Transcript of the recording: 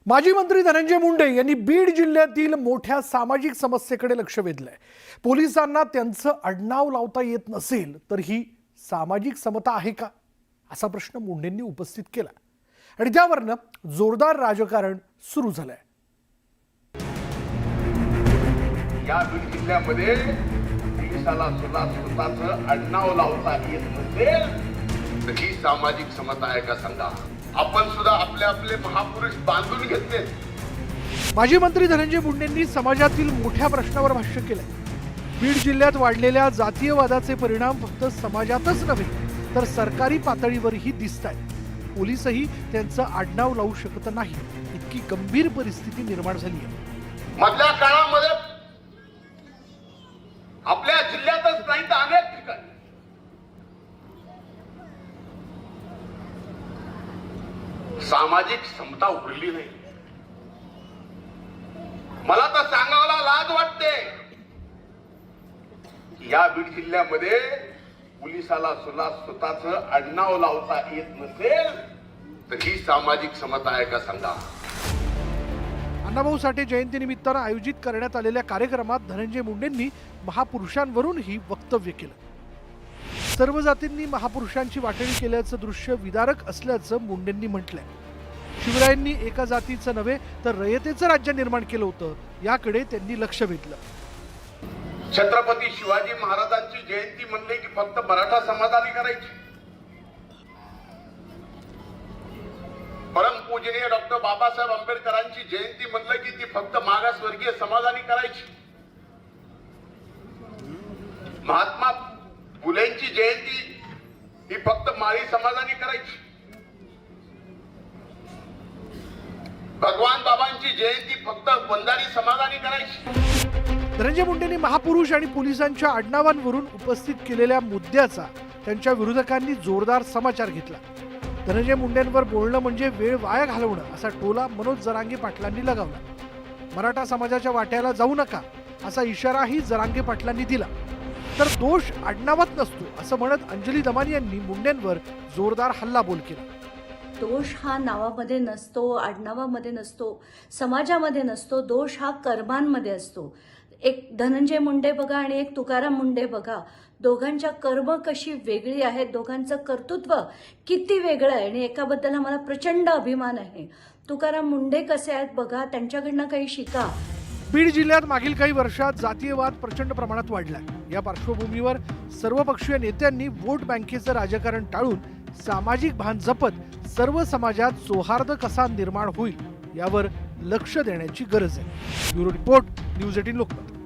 माजी मंत्री धनंजय मुंडे यांनी बीड जिल्ह्यातील मोठ्या सामाजिक समस्येकडे लक्ष वेधलंय। पोलिसांना त्यांचं आडनाव लावता येत नसेल तर ही सामाजिक समता आहे का, असा प्रश्न मुंडेंनी उपस्थित केला आणि त्यावरनं जोरदार राजकारण सुरू झालंय। या बीड जिल्ह्यामध्ये पोलिसाला सुद्धा स्वतःचं आडनाव लावता येत नसेल तर ही सामाजिक समता आहे का सांगा। आपण सुद्धा आपले आपले महापुरुष बांधून घेतले। माजी मंत्री धनंजय मुंडेंनी समाजातील मोठ्या प्रश्नावर भाष्य केलंय। बीड जिल्ह्यात वाढलेल्या जातीयवादाचे परिणाम फक्त समाजातच नव्हे तर सरकारी पातळीवरही दिसतायत। पोलीसही त्यांचं आडनाव लावू शकत नाही, इतकी गंभीर परिस्थिती निर्माण झाली आहे। मधल्या काळामध्ये आपल्या जिल्ह्यातच नाही तर अनेक ठिकाणी सामाजिक समता उरली नाही। मला तर सांगायला लाज वाटते, या बीड जिल्ह्यामध्ये पोलिसाला सुद्धा स्वतःचं आडनाव लावता येत नसेल तर ही सामाजिक समता आहे का सांगा। अण्णाभाऊ साठे जयंतीनिमित्तानं आयोजित करण्यात आलेल्या कार्यक्रमात धनंजय मुंडेंनी महापुरुषांवरून ही वक्तव्य केलं। सर्व जातींनी महापुरुषांची वाटणी केल्याचं दृश्य विदारक असल्याचं मुंडेंनी म्हटलंय। शिवरायांनी एका जातीचं नव्हे तर रयतेचं राज्य निर्माण केलं होतं, याकडे त्यांनी लक्ष वेधलं। छत्रपती शिवाजी महाराजांची जयंती म्हणले की फक्त मराठा समाजाने करायची। परमपूजनीय डॉक्टर बाबासाहेब आंबेडकरांची जयंती म्हणलं की ती फक्त मागासवर्गीय समाजाने करायची। महात्मा फुलेंची जयंती ही फक्त माळी समाजाने करायची। भगवान बाबांची जयंती फक्त वंजारी समाजाने करायची। धनंजय मुंडेंनी महापुरुष आणि पोलिसांच्या आडनावांवरून उपस्थित केलेल्या मुद्द्याचा त्यांच्या विरोधकांनी जोरदार समाचार घेतला। धनंजय मुंडेंवर बोलणं म्हणजे वेळ वाया घालवणं, असा टोला मनोज जरांगे पाटलांनी लगावला। मराठा समाजाच्या वाट्याला जाऊ नका, असा इशाराही जरांगे पाटलांनी दिला। तर दोष आडनावात नसतो असं म्हणत अंजली दमानी यांनी मुंडेंवर जोरदार हल्लाबोल केला। दोष हा नावामध्ये नसतो, आडनावामध्ये नसतो, समाजामध्ये नसतो। दोष हा कर्मांमध्ये असतो। एक धनंजय मुंडे बघा आणि एक तुकाराम मुंडे बघा, दोघांच्या कर्म कशी वेगळी आहेत, दोघांचं कर्तृत्व किती वेगळं आहे आणि एकाबद्दल मला प्रचंड अभिमान आहे। तुकाराम मुंडे कसे आहेत बघा, त्यांच्याकडनं काही शिका। बीड जिल्ह्यात मागील काही वर्षात जातीयवाद प्रचंड प्रमाणात वाढलाय। या पार्श्वभूमीवर सर्वपक्षीय नेत्यांनी वोट बँकेचं राजकारण टाळून सामाजिक भान जपत सर्व समाजात सौहार्द कसा निर्माण होईल यावर लक्ष देण्याची गरज आहे। Bureau report, news 18 Lokmat.